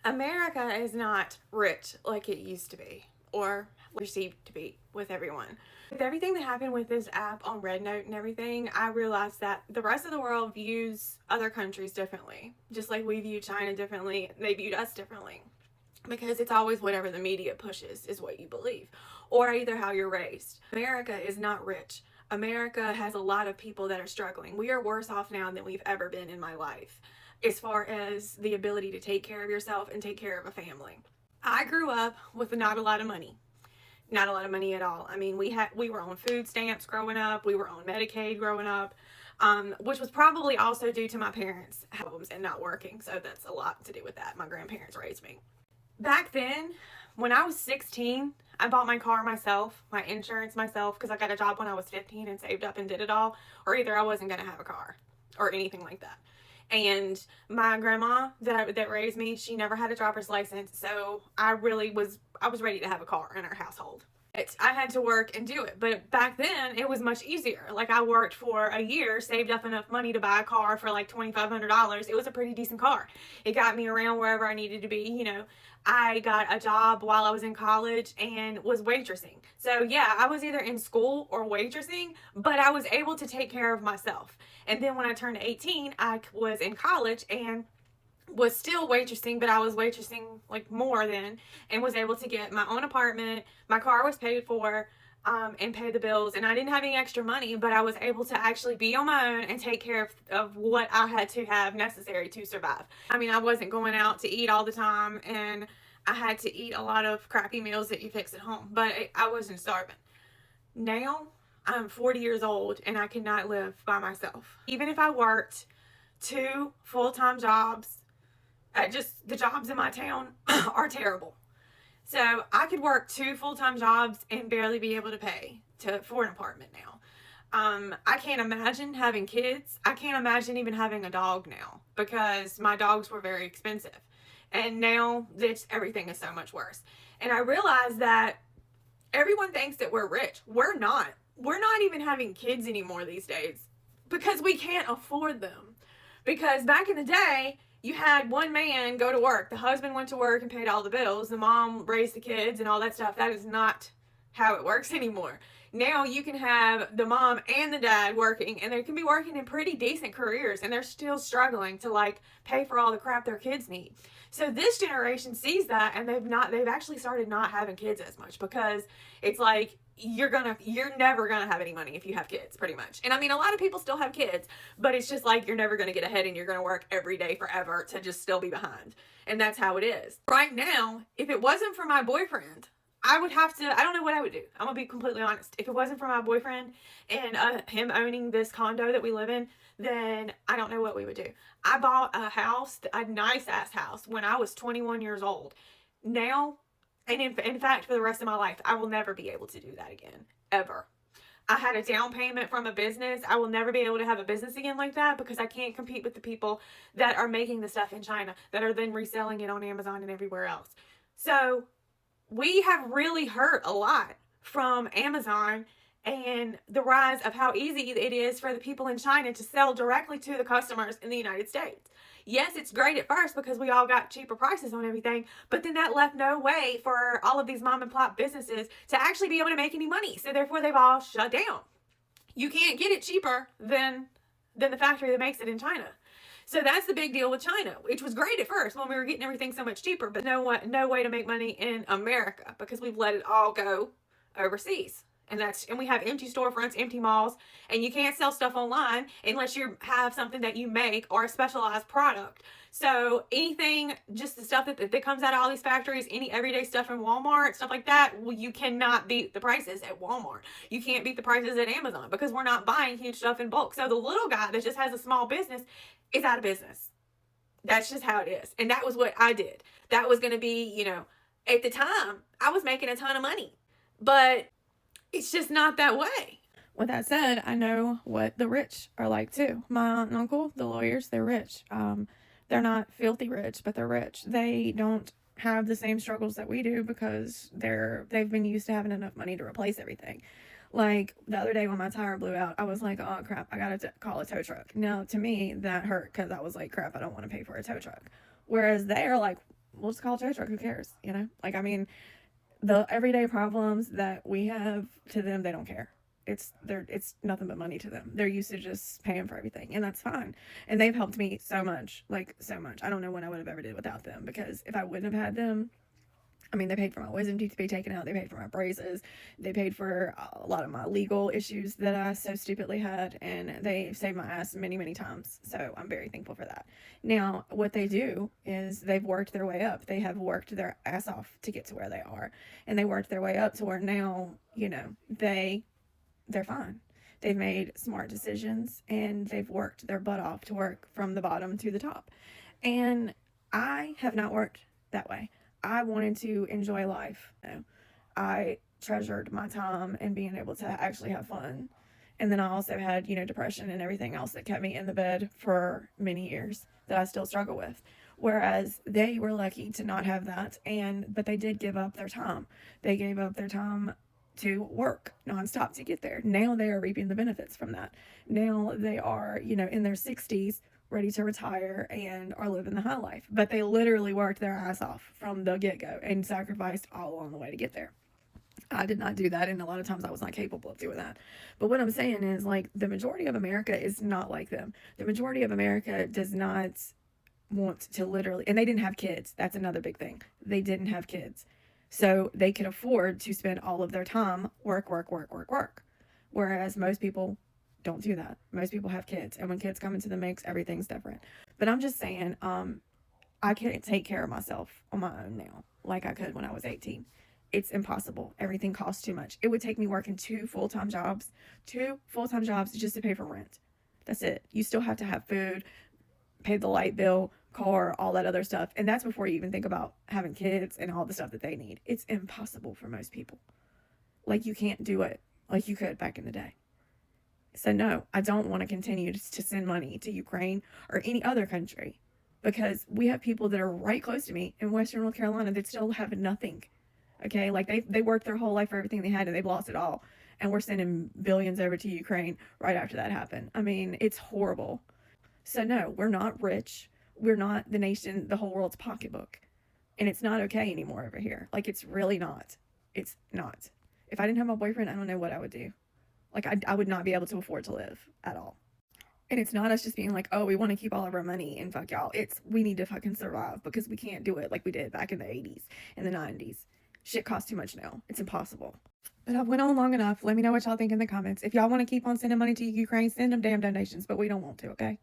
America is not rich like it used to be or perceived to be with everyone. With everything that happened with this app on Red Note and everything, I realized that the rest of the world views other countries differently. Just like we view China differently, they viewed us differently. Because it's always whatever the media pushes is what you believe, or either how you're raised. America is not rich. America has a lot of people that are struggling. We are worse off now than we've ever been in my life as far as the ability to take care of yourself and take care of a family. I grew up with not a lot of money. Not a lot of money at all. I mean, we were on food stamps growing up. We were on Medicaid growing up, which was probably also due to my parents' problems and not working. So that's a lot to do with that. My grandparents raised me. Back then, when I was 16, I bought my car myself, my insurance myself, because I got a job when I was 15 and saved up and did it all, or either I wasn't going to have a car or anything like that. And my grandma that raised me, she never had a driver's license, so I was ready to have a car in our household. I had to work and do it. But back then, it was much easier. Like, I worked for a year, saved up enough money to buy a car for like $2,500. It was a pretty decent car. It got me around wherever I needed to be. I got a job while I was in college and was waitressing. So, yeah, I was either in school or waitressing, but I was able to take care of myself. And then when I turned 18, I was in college and was still waitressing, but I was waitressing like more then, and was able to get my own apartment. My car was paid for, and pay the bills, and I didn't have any extra money, but I was able to actually be on my own and take care of what I had to have necessary to survive. I mean, I wasn't going out to eat all the time, and I had to eat a lot of crappy meals that you fix at home, but I wasn't starving. Now, I'm 40 years old, and I cannot live by myself. Even if I worked 2 full-time jobs, just the jobs in my town are terrible. So I could work 2 full-time jobs and barely be able to pay for an apartment now. I can't imagine having kids. I can't imagine even having a dog now because my dogs were very expensive. And now everything is so much worse. And I realized that everyone thinks that we're rich. We're not. We're not even having kids anymore these days because we can't afford them. Because back in the day, you had one man go to work. The husband went to work and paid all the bills. The mom raised the kids and all that stuff. That is not how it works anymore. Now you can have the mom and the dad working, and they can be working in pretty decent careers, and they're still struggling to like pay for all the crap their kids need. So this generation sees that, and they've actually started not having kids as much because it's like you're never gonna have any money if you have kids, pretty much. And I mean, a lot of people still have kids, but it's just like you're never gonna get ahead, and you're gonna work every day forever to just still be behind. And that's how it is right now. If it wasn't for my boyfriend, I don't know what I would do. I'm gonna be completely honest. If it wasn't for my boyfriend and him owning this condo that we live in, then I don't know what we would do. I bought a nice ass house, when I was 21 years old. Now, and in fact, for the rest of my life, I will never be able to do that again, ever. I had a down payment from a business. I will never be able to have a business again like that because I can't compete with the people that are making the stuff in China that are then reselling it on Amazon and everywhere else. So we have really hurt a lot from Amazon and the rise of how easy it is for the people in China to sell directly to the customers in the United States. Yes, it's great at first because we all got cheaper prices on everything, but then that left no way for all of these mom and pop businesses to actually be able to make any money. So therefore they've all shut down. You can't get it cheaper than the factory that makes it in China. So that's the big deal with China, which was great at first when we were getting everything so much cheaper, but no way to make money in America because we've let it all go overseas. And we have empty storefronts, empty malls, and you can't sell stuff online unless you have something that you make or a specialized product. So anything, just the stuff that comes out of all these factories, any everyday stuff from Walmart, stuff like that, well, you cannot beat the prices at Walmart. You can't beat the prices at Amazon because we're not buying huge stuff in bulk. So the little guy that just has a small business is out of business. That's just how it is. And that was what I did. That was going to be, at the time, I was making a ton of money. But it's just not that way. With that said, I know what the rich are like too. My aunt and uncle, the lawyers, they're rich. They're not filthy rich, but they're rich. They don't have the same struggles that we do because they've been used to having enough money to replace everything. Like the other day when my tire blew out, I was like, oh crap, I gotta call a tow truck. Now to me, that hurt because I was like, crap, I don't want to pay for a tow truck. Whereas they're like, we'll just call a tow truck. Who cares? You know, like, I mean, the everyday problems that we have, to them, they don't care. It's nothing but money to them. They're used to just paying for everything, and that's fine. And they've helped me so much, like so much. I don't know what I would have ever did without them, because if I wouldn't have had them, I mean, they paid for my wisdom teeth to be taken out. They paid for my braces. They paid for a lot of my legal issues that I so stupidly had, and they saved my ass many, many times. So I'm very thankful for that. Now, what they do is they've worked their way up. They have worked their ass off to get to where they are, and they worked their way up to where now, you know, they're fine. They've made smart decisions, and they've worked their butt off to work from the bottom to the top. And I have not worked that way. I wanted to enjoy life. You know, I treasured my time and being able to actually have fun. And then I also had, you know, depression and everything else that kept me in the bed for many years that I still struggle with. Whereas they were lucky to not have that, but they did give up their time. They gave up their time to work nonstop to get there. Now they are reaping the benefits from that. Now they are, you know, in their 60s, ready to retire and are living the high life. But they literally worked their ass off from the get go and sacrificed all along the way to get there. I did not do that, and a lot of times I was not capable of doing that. But what I'm saying is, like, the majority of America is not like them. The majority of America does not want to literally, and they didn't have kids. That's another big thing. They didn't have kids. So they could afford to spend all of their time work, work, work, work, work. Whereas most people don't do that. Most people have kids, and when kids come into the mix, everything's different. But I'm just saying, I can't take care of myself on my own now like I could when I was 18. It's impossible. Everything costs too much. It would take me working two full-time jobs just to pay for rent. That's it. You still have to have food, pay the light bill, car, all that other stuff. And that's before you even think about having kids and all the stuff that they need. It's impossible for most people. Like, you can't do it like you could back in the day. So no, I don't want to continue to send money to Ukraine or any other country, because we have people that are right close to me in Western North Carolina that still have nothing. Okay, like they worked their whole life for everything they had, and they've lost it all. And we're sending billions over to Ukraine right after that happened. I mean, it's horrible. So no, we're not rich. We're not the nation, the whole world's pocketbook. And it's not okay anymore over here. Like, it's really not. It's not. If I didn't have my boyfriend, I don't know what I would do. Like, I would not be able to afford to live at all. And it's not us just being like, oh, we want to keep all of our money and fuck y'all. It's, we need to fucking survive, because we can't do it like we did back in the 80s and the 90s. Shit costs too much now. It's impossible. But I've went on long enough. Let me know what y'all think in the comments. If y'all want to keep on sending money to Ukraine, send them damn donations, but we don't want to, okay?